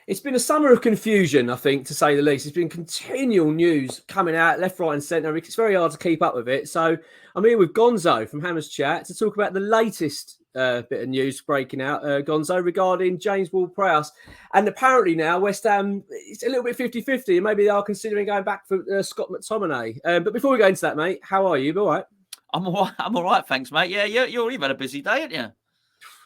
It's been a summer of confusion, I think, to say the least. It's been continual news coming out left, right, and centre. It's very hard to keep up with it. So I'm here with Gonzo from Hammers Chat to talk about the latest bit of news breaking out, Gonzo, regarding James Ward-Prowse. And apparently now West Ham, it's a little bit 50-50, and maybe they are considering going back for Scott McTominay. But before we go into that, mate, how are you? All right? I'm all right, thanks, mate. Yeah, you've had a busy day, haven't you?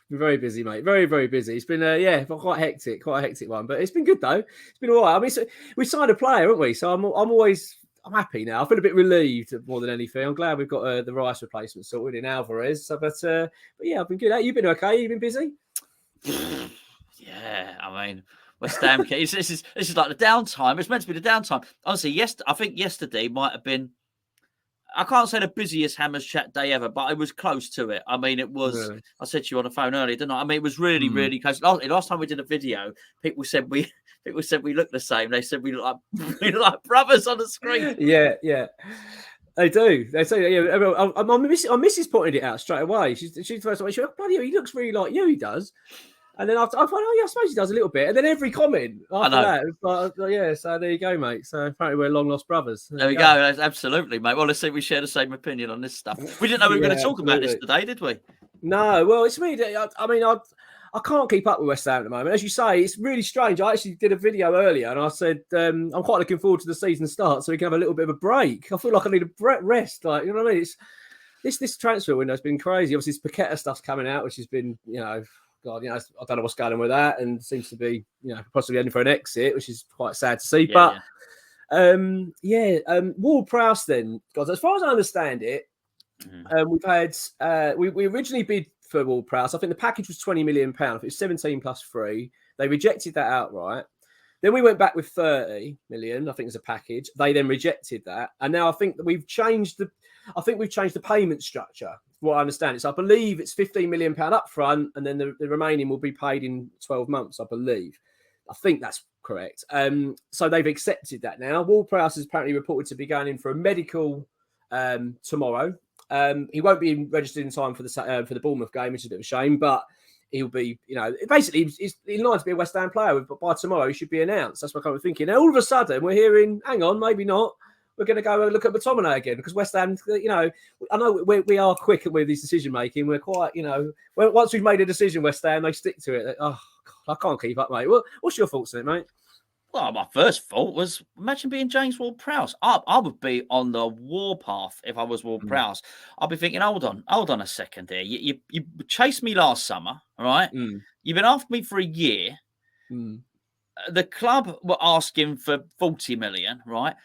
Been very busy, mate. Very, very busy. It's been, quite a hectic one. But it's been good, though. It's been all right. I mean, we signed a player, haven't we? So I'm happy now. I feel a bit relieved more than anything. I'm glad we've got the Rice replacement sorted in Alvarez. So, but yeah, I've been good. You've been okay? You've been busy? Yeah, I mean, West Ham. This is like the downtime. It's meant to be the downtime. Honestly, I think yesterday might have been. I can't say the busiest Hammers Chat day ever, but it was close to it. I mean, it was. Really? I said to you on the phone earlier, didn't I? I mean, it was really, really close. Last time we did a video, people said we look the same. They said we look like brothers on the screen. Yeah. They do. They say, yeah. My missus pointed it out straight away. She's the first one. She went, bloody hell, he looks really like you. He does. And then I thought, oh yeah, I suppose he does a little bit. And then every comment after that, it was like, yeah. So there you go, mate. So apparently we're long lost brothers. There we go. Absolutely, mate. Well, let's see. We share the same opinion on this stuff. We didn't know we were going to talk about this today, did we? No. Well, it's me. I mean, I can't keep up with West Ham at the moment. As you say, it's really strange. I actually did a video earlier, and I said I'm quite looking forward to the season start, so we can have a little bit of a break. I feel like I need a rest. Like, you know what I mean? It's this transfer window has been crazy. Obviously, this Paqueta stuff's coming out, which has been, God, I don't know what's going on with that, and seems to be, possibly heading for an exit, which is quite sad to see. Ward-Prowse then, guys, as far as I understand it, we've had we originally bid for Ward-Prowse. I think the package was £20 million. It was 17 plus 3. They rejected that outright. Then we went back with 30 million. I think as a package. They then rejected that, and now I think that we've changed the payment structure. What I understand is, I believe it's £15 million up front, and then the remaining will be paid in 12 months. I believe. I think that's correct. So they've accepted that now. Ward-Prowse is apparently reported to be going in for a medical tomorrow. He won't be registered in time for the Bournemouth game, which is a bit of a shame, but he'll be, basically he's in line to be a West Ham player. But by tomorrow, he should be announced. That's what I'm thinking. And all of a sudden, we're hearing, hang on, maybe not. We're going to go and look at McTominay again, because West Ham, I know we are quick with these decision making. We're quite, once we've made a decision, West Ham, they stick to it. Oh, God, I can't keep up, mate. What's your thoughts on it, mate? Well, my first thought was, imagine being James Ward-Prowse. I would be on the warpath if I was Ward-Prowse. I'd be thinking, hold on a second here. You chased me last summer, all right? You've been after me for a year. The club were asking for 40 million, right?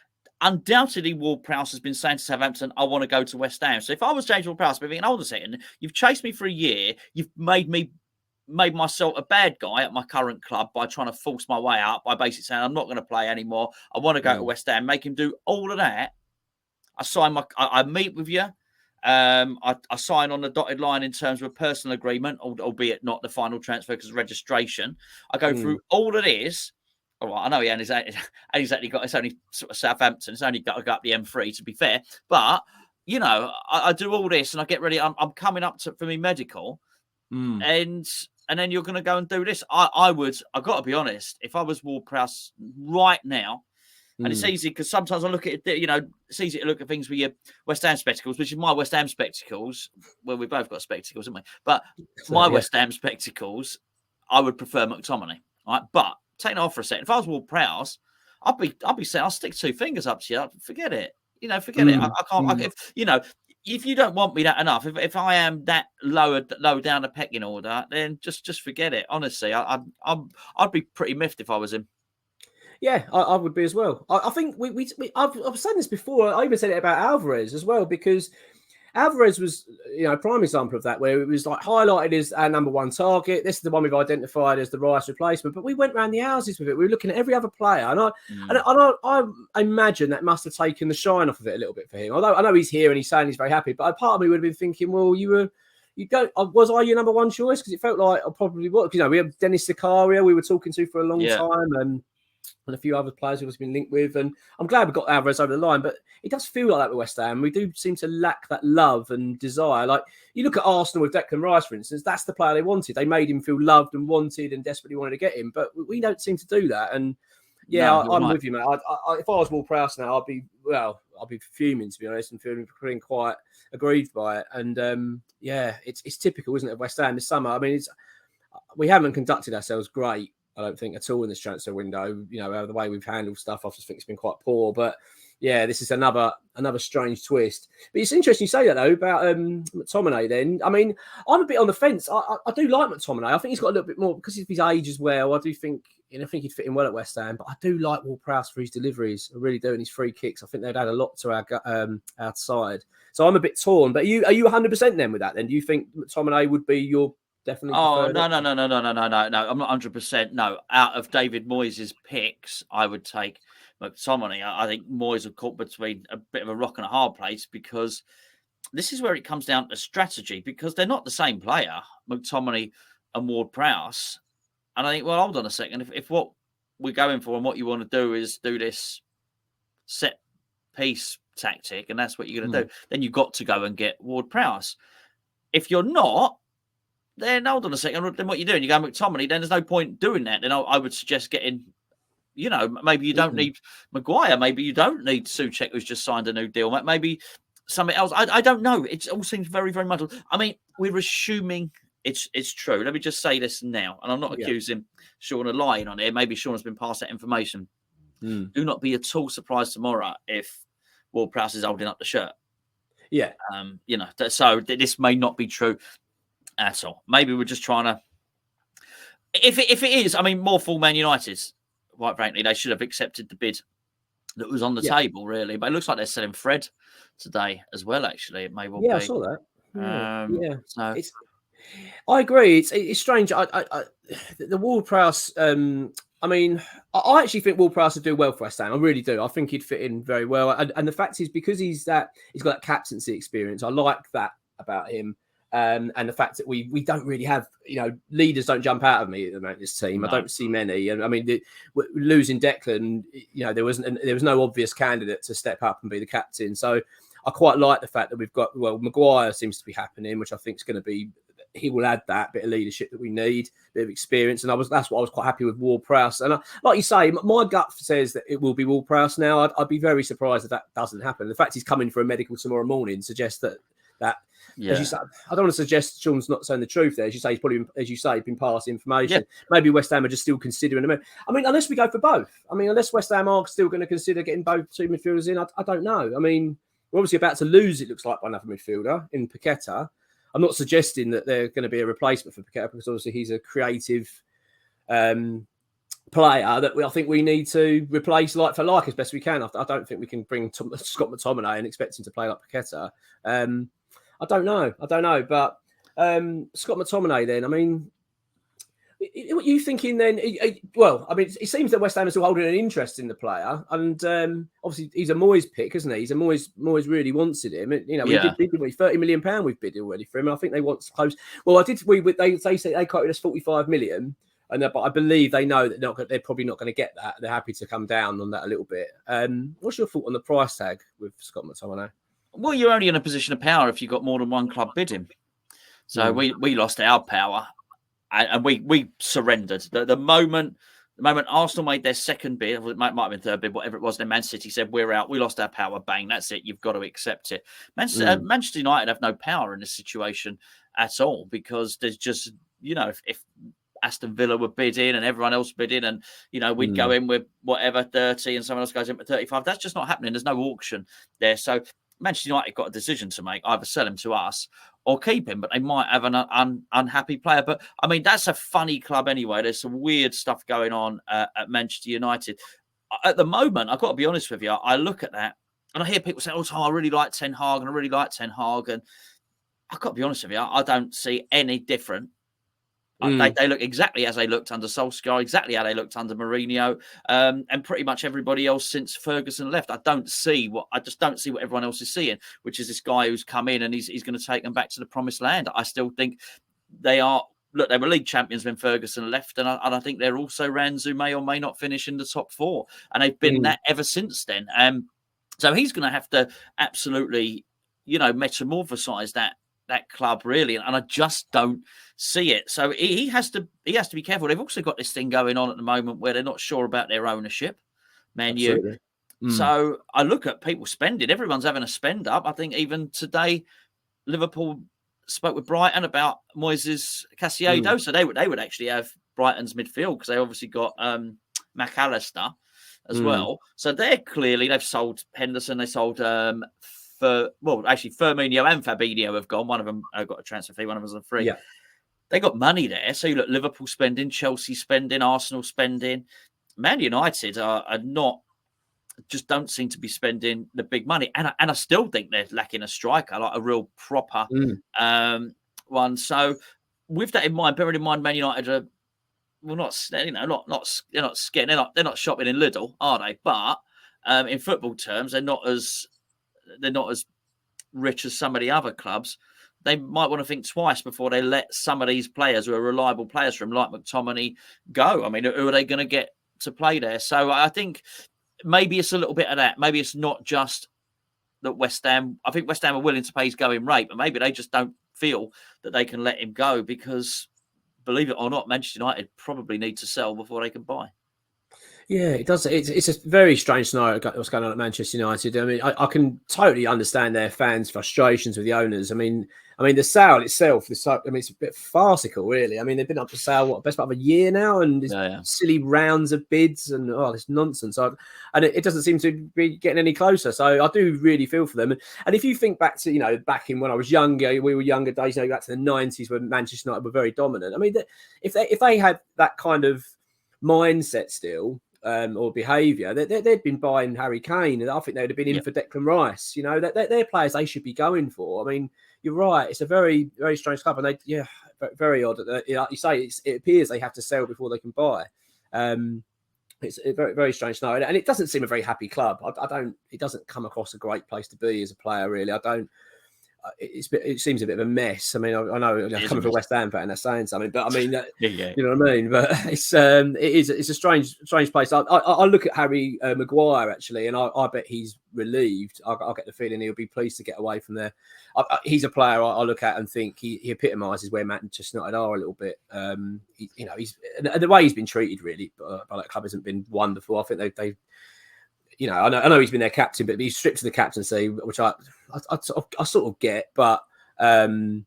Undoubtedly, Ward-Prowse has been saying to Southampton, I want to go to West Ham. So if I was James Ward-Prowse, I'd be thinking, hold on a second. You've chased me for a year. You've made myself a bad guy at my current club by trying to force my way up, by basically saying I'm not going to play anymore. I want to go to West Ham, make him do all of that. I meet with you. I sign on the dotted line in terms of a personal agreement, albeit not the final transfer because of registration. I go through all of this. All right, I know he only exactly got, it's only sort of Southampton. It's only got to go up the M3, to be fair. But, I do all this and I get ready. I'm coming up for me medical. And then you're going to go and do this. I've got to be honest, if I was Ward-Prowse right now, and it's easy because sometimes I look at it, it's easy to look at things with your West Ham spectacles, which is my West Ham spectacles. Well, we both got spectacles, haven't we? But West Ham spectacles, I would prefer McTominay. Right? But taking it off for a second, if I was Ward-Prowse, I'd be saying, I'll stick 2 fingers up to you. Forget it. Forget it. I can't, if you don't want me that enough, if I am that low down the pecking order, then just forget it. Honestly, I'd be pretty miffed if I was him. Yeah, I would be as well. I think I've said this before. I even said it about Alvarez as well, because Alvarez was, a prime example of that, where it was like highlighted as our number one target. This is the one we've identified as the Rice replacement. But we went around the houses with it. We were looking at every other player, and I imagine that must have taken the shine off of it a little bit for him. Although I know he's here and he's saying he's very happy, but a part of me would have been thinking, well, was I your number one choice? Because it felt like I probably was. We had Dennis Zakaria we were talking to for a long time, and and a few other players who've been linked with. And I'm glad we got Alvarez over the line, but it does feel like that with West Ham. We do seem to lack that love and desire. Like you look at Arsenal with Declan Rice, for instance, that's the player they wanted. They made him feel loved and wanted and desperately wanted to get him, but we don't seem to do that. And yeah, No, I'm right. with you, mate. If I was Ward-Prowse now, I'd be fuming, to be honest, and feeling quite aggrieved by it. And yeah, it's typical, isn't it, of West Ham this summer? I mean, we haven't conducted ourselves great, I don't think, at all in this transfer window. You know, the way we've handled stuff, I just think it's been quite poor. But yeah, this is another strange twist. But it's interesting you say that, though, about McTominay then. I mean, I'm a bit on the fence. I do like McTominay. I think he's got a little bit more, because of his age as well. I do think, I think he'd fit in well at West Ham. But I do like Ward-Prowse for his deliveries. I really do, and his free kicks. I think they'd add a lot to our side. So I'm a bit torn. But are you 100% then with that then? Do you think McTominay would be your definitely? Oh, no. I'm not 100%. No, out of David Moyes' picks, I would take McTominay. I think Moyes are caught between a bit of a rock and a hard place, because this is where it comes down to strategy, because they're not the same player, McTominay and Ward-Prowse. And I think, well, hold on a second. If what we're going for and what you want to do is do this set piece tactic, and that's what you're going to do, then you've got to go and get Ward-Prowse. If you're not, then hold on a second. Then what you're doing, you go McTominay, then there's no point doing that. Then I would suggest getting, you know, maybe you don't need Maguire. Maybe you don't need Souček, who's just signed a new deal. Maybe something else. I don't know. It all seems very, very muddled. I mean, we're assuming it's true. Let me just say this now, and I'm not accusing Sean of lying on it. Maybe Sean has been passed that information. Do not be at all surprised tomorrow if Ward-Prowse is holding up the shirt. Yeah. You know, so this may not be true at all. Maybe we're just trying to. If it is, I mean, more full Man United's. Quite frankly, they should have accepted the bid that was on the table, really. But it looks like they're selling Fred today as well. Actually, it may well be. I saw that. So I agree. It's strange. The Ward-Prowse. I mean, I actually think Ward-Prowse would do well for West Ham. I really do. I think he'd fit in very well. And the fact is, because he's got that captaincy experience, I like that about him. And the fact that we don't really have, you know, leaders don't jump out of me at the moment. This team, no. I don't see many. And I mean, losing Declan, you know, there was no obvious candidate to step up and be the captain. So I quite like the fact that we've got, well, Maguire seems to be happening, which I think is going to be. He will add that bit of leadership that we need, bit of experience, and that's what I was quite happy with Ward-Prowse. And like you say, my gut says that it will be Ward-Prowse now. I'd be very surprised if that doesn't happen. The fact he's coming for a medical tomorrow morning suggests that. Yeah. As you say, I don't want to suggest Sean's not saying the truth there. As you say, he's probably, as you say, been passed information. Yeah. Maybe West Ham are just still considering him. I mean, unless we go for both. I mean, unless West Ham are still going to consider getting both two midfielders in, I don't know. I mean, we're obviously about to lose, it looks like, by another midfielder in Paqueta. I'm not suggesting that they're going to be a replacement for Paqueta, because obviously he's a creative player that I think we need to replace like for like as best we can. I don't think we can bring Scott McTominay and expect him to play like Paqueta. I don't know. But Scott McTominay then, I mean, what are you thinking then? Well, I mean, it seems that West Ham is still holding an interest in the player. And obviously he's a Moyes pick, isn't he? Moyes really wanted him. You know, we did bid £30 million we've bid already for him. And I think they want close. Well, they say they quoted us 45 million. But I believe they know that they're probably not going to get that. They're happy to come down on that a little bit. What's your thought on the price tag with Scott McTominay? Well, you're only in a position of power if you've got more than one club bidding. So we lost our power, and we surrendered. The moment Arsenal made their second bid, it might have been third bid, whatever it was, then Man City said, we're out. We lost our power. Bang, that's it. You've got to accept it. Manchester United have no power in this situation at all, because there's just, you know, if Aston Villa were bidding and everyone else bidding, and, you know, we'd go in with whatever 30 and someone else goes in with 35. That's just not happening. There's no auction there. So Manchester United got a decision to make: either sell him to us or keep him. But they might have an unhappy player. But I mean, that's a funny club anyway. There's some weird stuff going on at Manchester United at the moment. I've got to be honest with you. I look at that and I hear people say, "Oh, Tom, I really like Ten Hag, and I really like Ten Hag." And I've got to be honest with you. I don't see any different. They look exactly as they looked under Solskjaer, exactly how they looked under Mourinho, and pretty much everybody else since Ferguson left. I just don't see what everyone else is seeing, which is this guy who's come in and he's going to take them back to the promised land. I still think they are look, they were league champions when Ferguson left, and I think they're also Rans who may or may not finish in the top 4, and they've been that ever since then. So he's going to have to absolutely, metamorphosize that club really, and I just don't see it. So he has to be careful. They've also got this thing going on at the moment where they're not sure about their ownership, Man U. So I look at people spending. Everyone's having a spend up. I think even today, Liverpool spoke with Brighton about Moyes' Caicedo, so they would actually have Brighton's midfield because they obviously got McAllister as well. So they've sold Henderson. They sold Firmino and Fabinho have gone. One of them got a transfer fee. One of them was a free. Yeah. They got money there. So you look, Liverpool spending, Chelsea spending, Arsenal spending. Man United are not, just don't seem to be spending the big money. And I still think they're lacking a striker, like a real proper one. So with that in mind, bearing in mind Man United are, well, not they're not scared. They're not shopping in Lidl, are they? But in football terms, they're not as rich as some of the other clubs. They might want to think twice before they let some of these players who are reliable players from like McTominay go. I mean, who are they going to get to play there? So I think maybe it's a little bit of that. Maybe it's not just that West Ham. I think West Ham are willing to pay his going rate, but maybe they just don't feel that they can let him go because, believe it or not, Manchester United probably need to sell before they can buy. Yeah, it does. It's a very strange scenario what's going on at Manchester United. I mean, I can totally understand their fans' frustrations with the owners. I mean, the sale itself, it's a bit farcical, really. I mean, they've been up for sale, best part of a year now, and silly rounds of bids and this nonsense. And it doesn't seem to be getting any closer. So I do really feel for them. And if you think back to, back in when I was younger, we were younger days, back to the 90s when Manchester United were very dominant. I mean, if they had that kind of mindset still, or behaviour, they'd been buying Harry Kane, and I think they'd have been in for Declan Rice. They're players they should be going for. I mean, you're right; it's a very, very strange club, and very odd. Like you say, it appears they have to sell before they can buy. It's a very, very strange scenario, and it doesn't seem a very happy club. It doesn't come across a great place to be as a player, really. It seems a bit of a mess. I mean, I know I'm coming from a West Ham fan, they're saying something, but I mean, you know what I mean. But it's a strange place. I look at Harry Maguire actually, and I bet he's relieved. I get the feeling he'll be pleased to get away from there. He's a player I look at and think he epitomises where Manchester United are a little bit. He's the way he's been treated really by that club hasn't been wonderful. I think they. I know he's been their captain, but he's stripped to the captaincy, which I sort of get. But I'm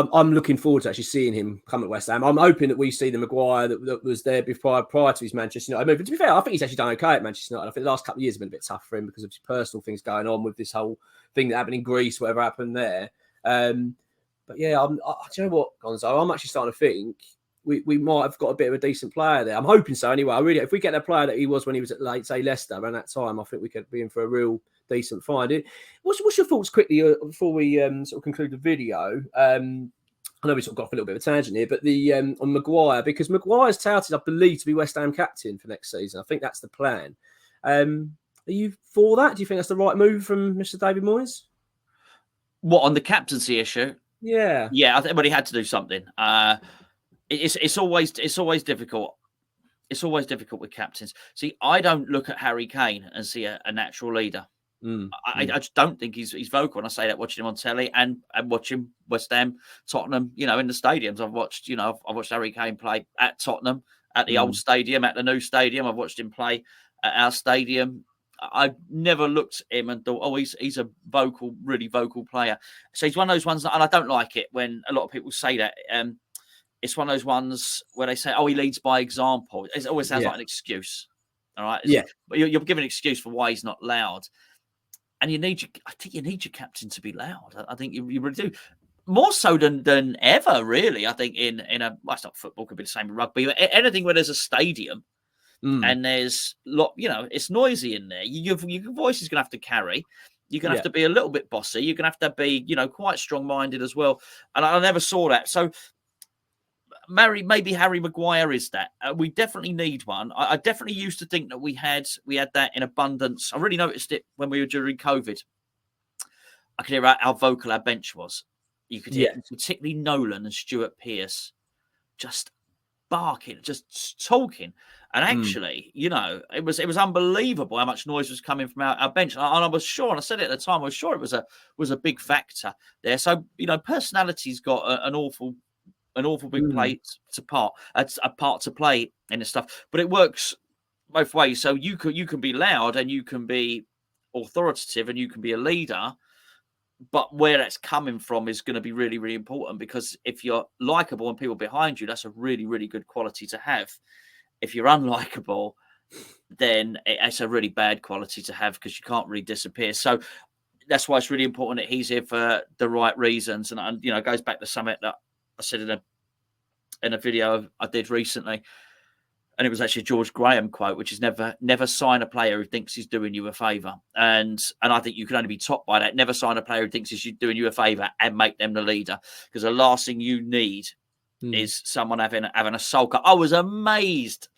looking forward to actually seeing him come at West Ham. I'm hoping that we see the Maguire that was there prior to his Manchester United move. But to be fair, I think he's actually done okay at Manchester United. I think the last couple of years have been a bit tough for him because of his personal things going on with this whole thing that happened in Greece, whatever happened there. But yeah, do you know what, Gonzo? I'm actually starting to think we might have got a bit of a decent player there. I'm hoping so anyway. If we get a player that he was when he was at, say, Leicester around that time, I think we could be in for a real decent find. What's your thoughts quickly before we sort of conclude the video? I know we sort of got off a little bit of a tangent here, but on Maguire, because Maguire's touted, I believe, to be West Ham captain for next season. I think that's the plan. Are you for that? Do you think that's the right move from Mr. David Moyes? What, on the captaincy issue? Yeah. Yeah, I think he had to do something. It's always difficult. It's always difficult with captains. See, I don't look at Harry Kane and see a natural leader. I just don't think he's vocal. And I say that watching him on telly and watching West Ham, Tottenham, in the stadiums. I've watched Harry Kane play at Tottenham, at the old stadium, at the new stadium. I've watched him play at our stadium. I never looked at him and thought, oh, he's a really vocal player. So he's one of those ones that, and I don't like it when a lot of people say that. It's one of those ones where they say, oh, he leads by example. It always sounds like an excuse. All right. But you're giving an excuse for why he's not loud. And I think you need your captain to be loud. I think you really do. More so than ever, really. I think in it's not football, could be the same in rugby, but anything where there's a stadium and there's it's noisy in there. Your voice is going to have to carry. You're going to have to be a little bit bossy. You're going to have to be, quite strong-minded as well. And I never saw that. So maybe Harry Maguire is that. We definitely need one. I definitely used to think that we had that in abundance. I really noticed it when we were during COVID. I could hear how vocal our bench was. You could hear particularly Nolan and Stuart Pearce just barking, just talking. And actually, you know, it was unbelievable how much noise was coming from our bench. And I was sure, and I said it at the time, I was sure it was a big factor there. So, you know, personality's got an awful big a part to play in this stuff. But it works both ways. So you can be loud and you can be authoritative and you can be a leader. But where that's coming from is going to be really, really important, because if you're likable and people behind you, that's a really, really good quality to have. If you're unlikable, then it's a really bad quality to have, because you can't really disappear. So that's why it's really important that he's here for the right reasons. And you know, it goes back to something that I said in a video I did recently. And it was actually a George Graham quote, which is never sign a player who thinks he's doing you a favour. And I think you can only be topped by that. Never sign a player who thinks he's doing you a favour and make them the leader. Because the last thing you need is someone having a sulker. I was amazed.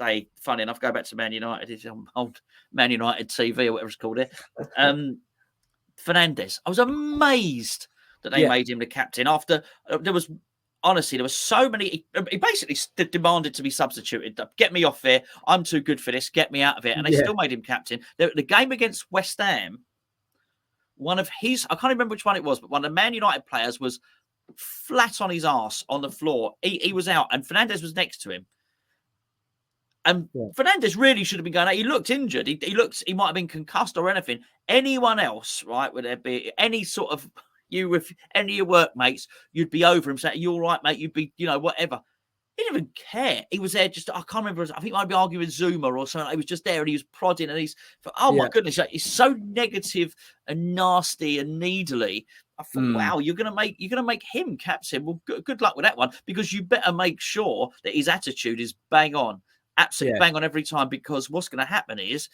Funny enough, go back to Man United. It's old Man United TV or whatever it's called it. Fernandes. I was amazed that they made him the captain after Honestly, there were so many. He basically demanded to be substituted. Get me off here. I'm too good for this. Get me out of it. And they still made him captain. The game against West Ham, one of his, I can't remember which one it was, but one of the Man United players was flat on his arse on the floor. He was out, and Fernandes was next to him. And Fernandes really should have been going out. He looked injured. He might have been concussed or anything. Anyone else, right? Would there be any sort of you with any of your workmates, you'd be over him saying, "You all right, mate?" You'd be, you know, whatever. He didn't even care. He was there just, I can't remember. I think he might be arguing with Zuma or something. He was just there and he was prodding and my goodness, he's so negative and nasty and needly. I thought, wow, you're gonna make him captain. Well, good luck with that one, because you better make sure that his attitude is bang on, absolutely bang on every time, because what's going to happen is,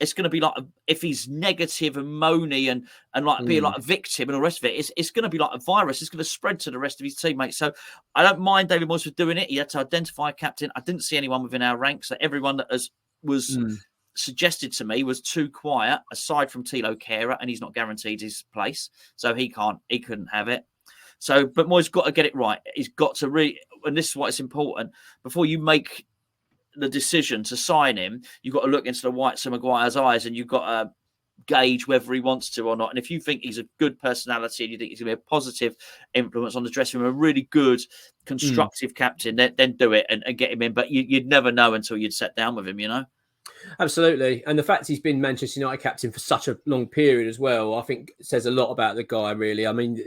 it's going to be like, if he's negative and moany and like being like a victim and all the rest of it, it's going to be like a virus. It's going to spread to the rest of his teammates. So I don't mind David Moyes for doing it. He had to identify a captain. I didn't see anyone within our ranks. So everyone that was suggested to me was too quiet, aside from Tilo Kehrer, and he's not guaranteed his place. So he couldn't have it. So, but Moyes got to get it right. He's got to and this is what is important. Before you make the decision to sign him, you've got to look into the whites of Maguire's eyes, and you've got to gauge whether he wants to or not. And if you think he's a good personality and you think he's going to be a positive influence on the dressing room, a really good, constructive captain, then do it and get him in. But you'd never know until you'd sat down with him, you know? Absolutely. And the fact he's been Manchester United captain for such a long period as well, I think says a lot about the guy, really. I mean,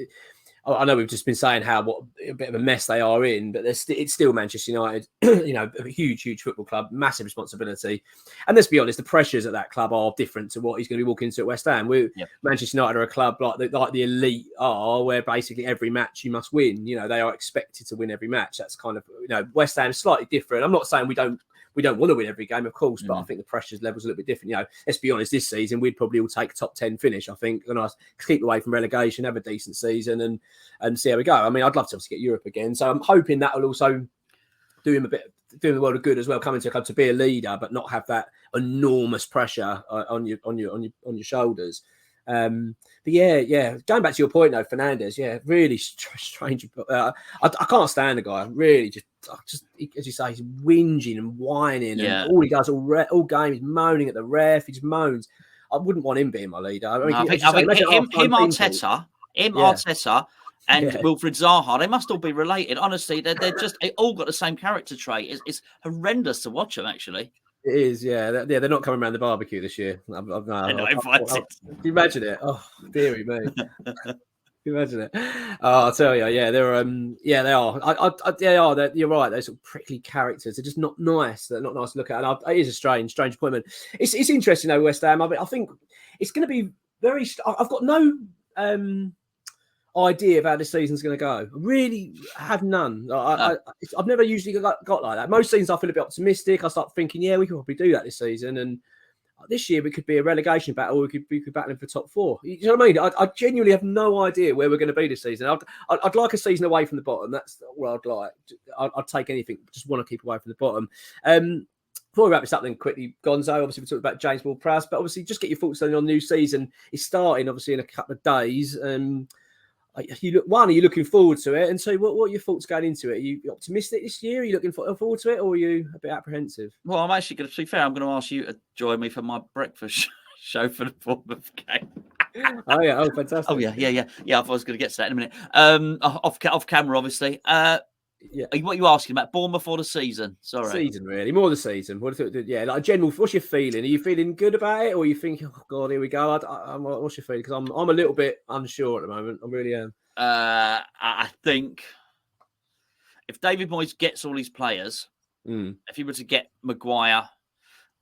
I know we've just been saying what a bit of a mess they are in, but it's still Manchester United, you know, a huge, huge football club, massive responsibility. And let's be honest, the pressures at that club are different to what he's going to be walking into at West Ham. Manchester United are a club like the elite are, where basically every match you must win. You know, they are expected to win every match. That's kind of, you know, West Ham is slightly different. I'm not saying we don't want to win every game, of course, but I think the pressures level's a little bit different. You know, let's be honest, this season we'd probably all take a top 10 finish, I think, and keep away from relegation, have a decent season and see how we go. I mean, I'd love to obviously get Europe again. So I'm hoping that will also do the world of good as well, coming to a club to be a leader, but not have that enormous pressure on your shoulders. But going back to your point though, Fernandes, really strange. I can't stand the guy. Really, just as you say, he's whinging and whining, and all he does all game is moaning at the ref. He just moans. I wouldn't want him being my leader. I think Arteta, and Wilfried Zaha, they must all be related. Honestly, they're they all got the same character trait. It's horrendous to watch them, actually. It is, yeah. They're not coming around the barbecue this year. They're not invited. Can you imagine it? Oh, dearie me. Can you imagine it? Oh, I'll tell you, they are. They are. You're right. They're sort of prickly characters. They're just not nice. They're not nice to look at. And it is a strange appointment. It's interesting though, West Ham. I think it's going to be very. I've got no idea of how this season's going to go. I really have none. I've never usually got like that. Most seasons I feel a bit optimistic. I start thinking, we could probably do that this season. And this year we could be a relegation battle. We could be battling for top 4. You know what I mean? I genuinely have no idea where we're going to be this season. I'd like a season away from the bottom. That's what I'd like. I'd take anything. Just want to keep away from the bottom. Before we wrap this up then quickly, Gonzo, obviously we talked about James Ward-Prowse, but obviously just get your thoughts on your new season. It's starting obviously in a couple of days. Are you looking forward to it? And two, what are your thoughts going into it? Are you optimistic this year? Are you looking forward to it, or are you a bit apprehensive? Well, I'm actually going to be fair. I'm going to ask you to join me for my breakfast show for the Bournemouth game. Oh yeah! Oh, fantastic! Oh yeah. I thought I was going to get to that in a minute. Off camera, obviously. Yeah. What are you asking about, Bournemouth or the season? Sorry, season really, more the season. Yeah, like a general. What's your feeling? Are you feeling good about it, or are you thinking, oh god, here we go? What's your feeling? Because I'm a little bit unsure at the moment. I really am. I think if David Moyes gets all his players, if he were to get Maguire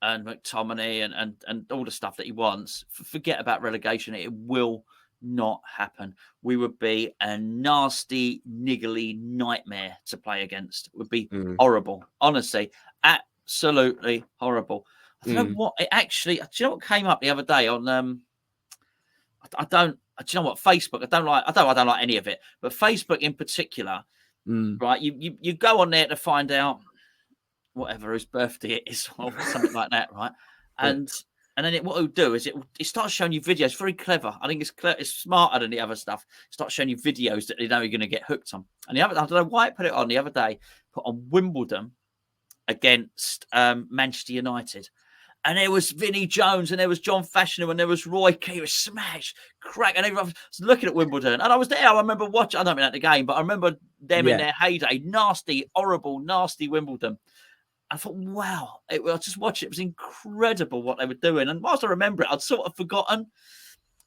and McTominay and all the stuff that he wants, forget about relegation. It will not happen. We would be a nasty, niggly nightmare to play against. It would be horrible. Honestly, absolutely horrible. I don't know what it actually. Do you know what came up the other day on? I don't. Do you know what, Facebook? I don't like any of it, but Facebook in particular. Right, you go on there to find out whatever whose birthday it is or something like that, right? And then what it'll do is it starts showing you videos. Very clever. I think it's smarter than the other stuff. It starts showing you videos that they know you're going to get hooked on. And I don't know why it put it on the other day. Put on Wimbledon against Manchester United. And there was Vinnie Jones, and there was John Fashioner, and there was Roy Keane. It was smash, crack, and everyone was looking at Wimbledon. And I was there. I remember watching. I don't mean at the game, but I remember them in their heyday. Nasty, horrible, nasty Wimbledon. I thought, wow. I just watched it. It was incredible what they were doing. And whilst I remember it, I'd sort of forgotten.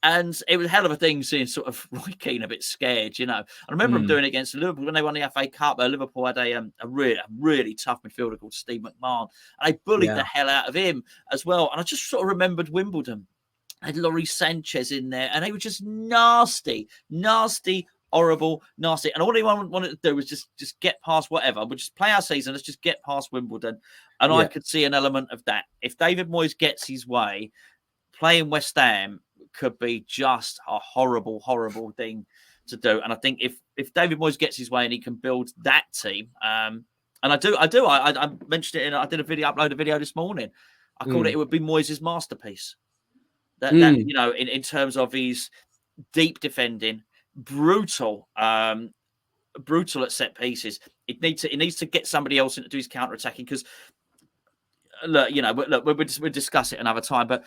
And it was a hell of a thing seeing sort of Roy Keane a bit scared, you know. I remember him doing it against Liverpool when they won the FA Cup. Liverpool had a really tough midfielder called Steve McMahon. And they bullied the hell out of him as well. And I just sort of remembered Wimbledon. I had Laurie Sanchez in there. And they were just nasty, horrible, nasty. And all anyone wanted to do was just get past whatever. We'll just play our season. Let's just get past Wimbledon. And I could see an element of that. If David Moyes gets his way, playing West Ham could be just a horrible, horrible thing to do. And I think if David Moyes gets his way and he can build that team, and I mentioned it I did upload a video this morning. I called it would be Moyes' masterpiece. That you know, in terms of his deep defending, brutal at set pieces. It needs to get somebody else in to do his counter attacking because we'll discuss it another time, but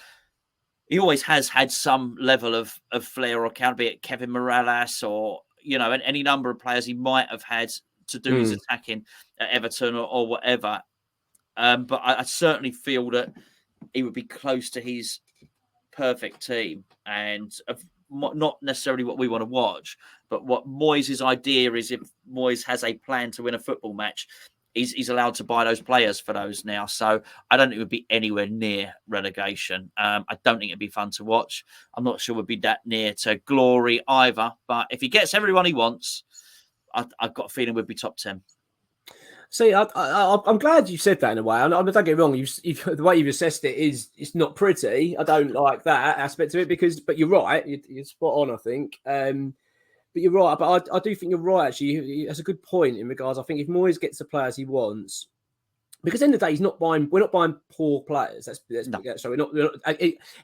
he always has had some level of flair or counter, be it Kevin Morales or, you know, any number of players he might have had to do his attacking at Everton or whatever. But I certainly feel that he would be close to his perfect team and not necessarily what we want to watch, but what Moyes' idea is if Moyes has a plan to win a football match, he's allowed to buy those players for those now. So I don't think it would be anywhere near relegation. I don't think it'd be fun to watch. I'm not sure we'd be that near to glory either. But if he gets everyone he wants, I've got a feeling we'd be top 10. See, I'm glad you said that in a way. Don't get me wrong. The way you've assessed it it's not pretty. I don't like that aspect of it but you're right. You're spot on, I think. But you're right. But I do think you're right. Actually, that's a good point in regards. I think if Moyes gets the players he wants, because at the end of the day, we're not buying poor players. So we're not.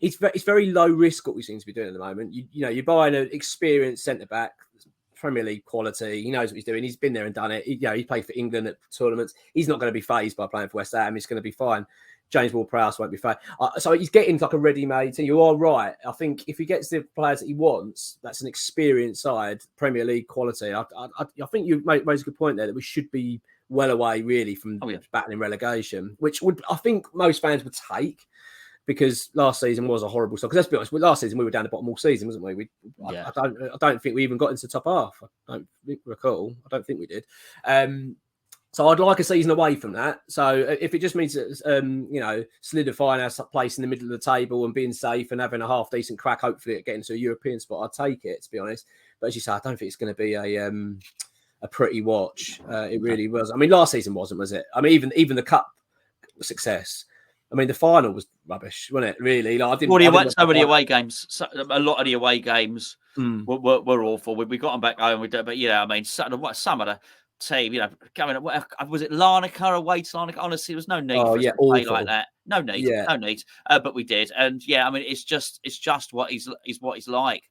It's very low risk what we seem to be doing at the moment. You're buying an experienced centre back, Premier League quality. He knows what he's doing. He's been there and done it. He played for England at tournaments. He's not going to be fazed by playing for West Ham. He's going to be fine. James Ward-Prowse won't be fazed. So he's getting like a ready-made team. You are right. I think if he gets the players that he wants, that's an experienced side, Premier League quality. I think you raised a good point there that we should be well away really from battling relegation, which I think most fans would take. Because last season was a horrible start. Because let's be honest, last season we were down the bottom all season, wasn't we? I don't think we even got into the top half. I don't recall. I don't think we did. So I'd like a season away from that. So if it just means solidifying our place in the middle of the table and being safe and having a half decent crack, hopefully at getting to a European spot, I'd take it. To be honest, but as you say, I don't think it's going to be a pretty watch. It really was. I mean, last season wasn't, was it? I mean, even the cup success. I mean, the final was rubbish, wasn't it? Really, a lot of the away games were awful. We got them back home. But yeah, I mean, some of the team, coming. Was it Larnaca away to Larnaca? Honestly, there was no need for us to play like that. No need. But we did, and yeah, I mean, it's just what he's like.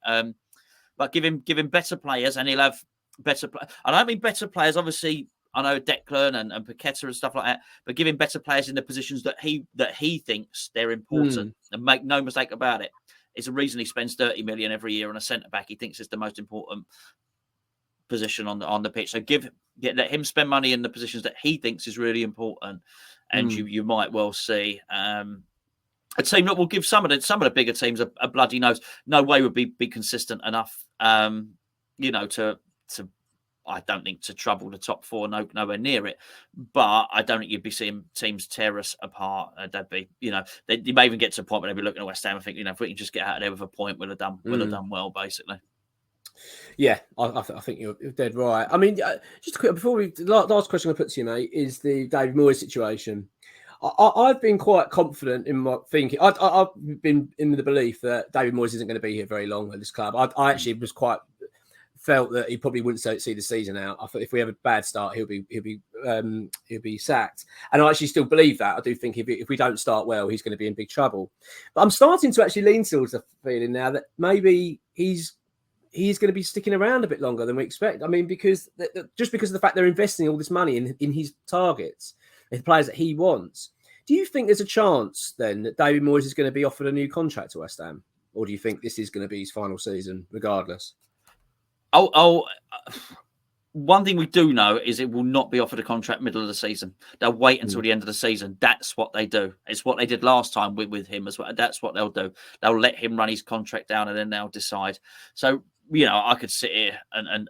but give him better players, and he'll have better. I don't mean better players, obviously. I know Declan and Paqueta and stuff like that, but give him better players in the positions that he thinks they're important. And make no mistake about it, it's a reason he spends 30 million every year on a centre back. He thinks it's the most important position on the pitch. So let him spend money in the positions that he thinks is really important, and you might well see a team that will give some of the bigger teams a bloody nose. No way would be consistent enough, to I don't think to trouble the top four, nowhere near it. But I don't think you'd be seeing teams tear us apart. They'd be, they may even get to a point where they'd be looking at West Ham and think, if we can just get out of there with a point, we'll have done well, basically. Yeah, I think you're dead right. I mean, just quick before last question I put to you, mate, is the David Moyes situation. I've been quite confident in my thinking. I've been in the belief that David Moyes isn't going to be here very long at this club. I actually was quite felt that he probably wouldn't see the season out. I thought if we have a bad start, he'll be sacked. And I actually still believe that. I do think if we don't start well, he's going to be in big trouble. But I'm starting to actually lean towards the feeling now that maybe he's going to be sticking around a bit longer than we expect. I mean, because just because of the fact they're investing all this money in his targets, the players that he wants. Do you think there's a chance then that David Moyes is going to be offered a new contract to West Ham? Or do you think this is going to be his final season regardless? One thing we do know is it will not be offered a contract middle of the season. They'll wait until the end of the season. That's what they do. It's what they did last time with him as well. That's what they'll do. They'll let him run his contract down and then they'll decide. So, I could sit here and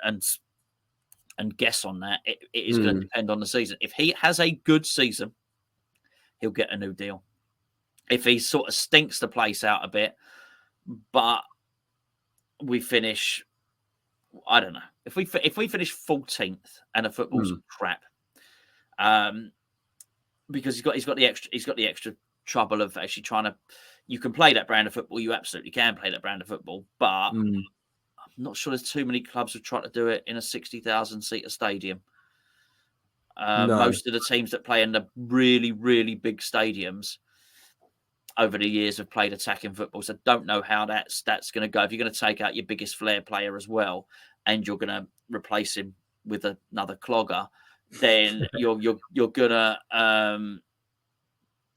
guess on that. It is going to depend on the season. If he has a good season, he'll get a new deal. If he sort of stinks the place out a bit, but we finish, I don't know. If we finish 14th and the football's crap, because he's got the extra trouble of actually trying to. You can play that brand of football. You absolutely can play that brand of football, but I'm not sure there's too many clubs who try to do it in a 60,000 seater stadium. No. Most of the teams that play in the really, really big stadiums over the years have played attacking football. So don't know how that's going to go. If you're going to take out your biggest flair player as well, and you're going to replace him with another clogger, then you're gonna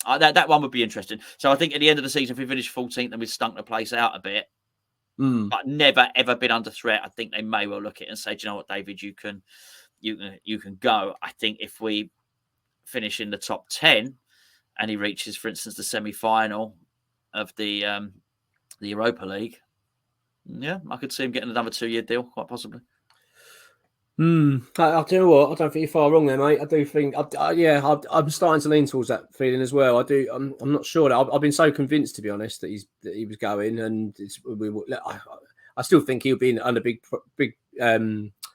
that one would be interesting. So I think at the end of the season, if we finish 14th and we stunk the place out a bit, but never ever been under threat, I think they may well look at it and say, do you know what, David, you can go. I think if we finish in the top 10 and he reaches, for instance, the semi-final of the Europa League, yeah, I could see him getting another 2-year deal, quite possibly. I'll tell you what, I don't think you're far wrong there, mate. I do think, I'm starting to lean towards that feeling as well. I'm not sure that I've been so convinced, to be honest, that he was going, and I still think he'll be under big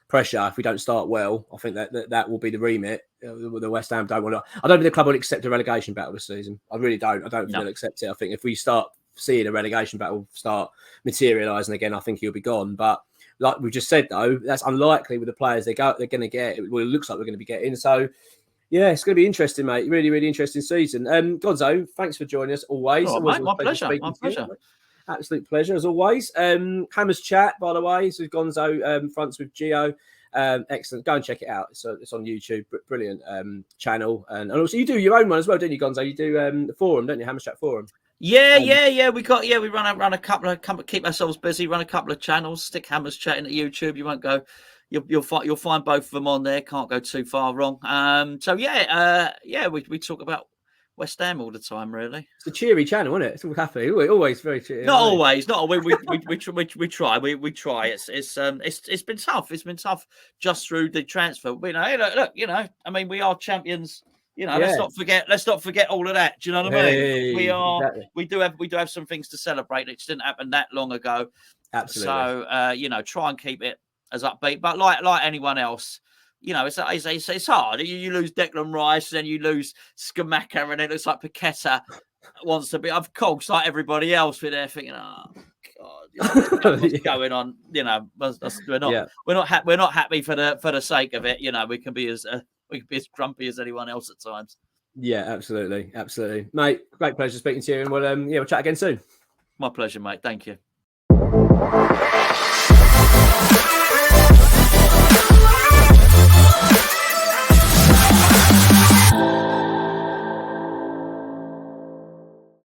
pressure if we don't start well. I think that will be the remit. The West Ham don't want to. I don't think the club would accept a relegation battle this season. I really don't. I don't think they'll accept it. I think if we start seeing a relegation battle start materialising again, I think he'll be gone. But like we just said, though, that's unlikely with the players they're going to get. Well, it looks like we're going to be getting. So, yeah, it's going to be interesting, mate. Really, really interesting season. Gonzo, thanks for joining us always. Oh, mate, my pleasure. My pleasure. Absolute pleasure as always. Hammers Chat, by the way, so Gonzo fronts with Gio. Excellent. Go and check it out. It's on YouTube. Brilliant channel. And also you do your own one as well, don't you, Gonzo? You do the forum, don't you? Hammers Chat forum. Yeah. We run a couple of keep ourselves busy. Run a couple of channels. Stick Hammers Chat into YouTube. You won't go. You'll find both of them on there. Can't go too far wrong. We talk about West Ham all the time, really. It's a cheery channel, isn't it? It's all happy. Always very cheery. Not always. Not we try. We try. It's been tough. It's been tough just through the transfer. Look. I mean, we are champions. Let's not forget all of that. Do you know what I mean? We are. Exactly. We do have some things to celebrate. It didn't happen that long ago. Absolutely. So try and keep it as upbeat. But like anyone else, it's hard. You lose Declan Rice, then you lose Scamacca, and it looks like Paqueta wants to be, of course, like everybody else. We're there thinking, oh God, what's going on? We're not happy for the sake of it. We can be as grumpy as anyone else at times. Yeah, absolutely, mate. Great pleasure speaking to you, and we'll chat again soon. My pleasure, mate. Thank you.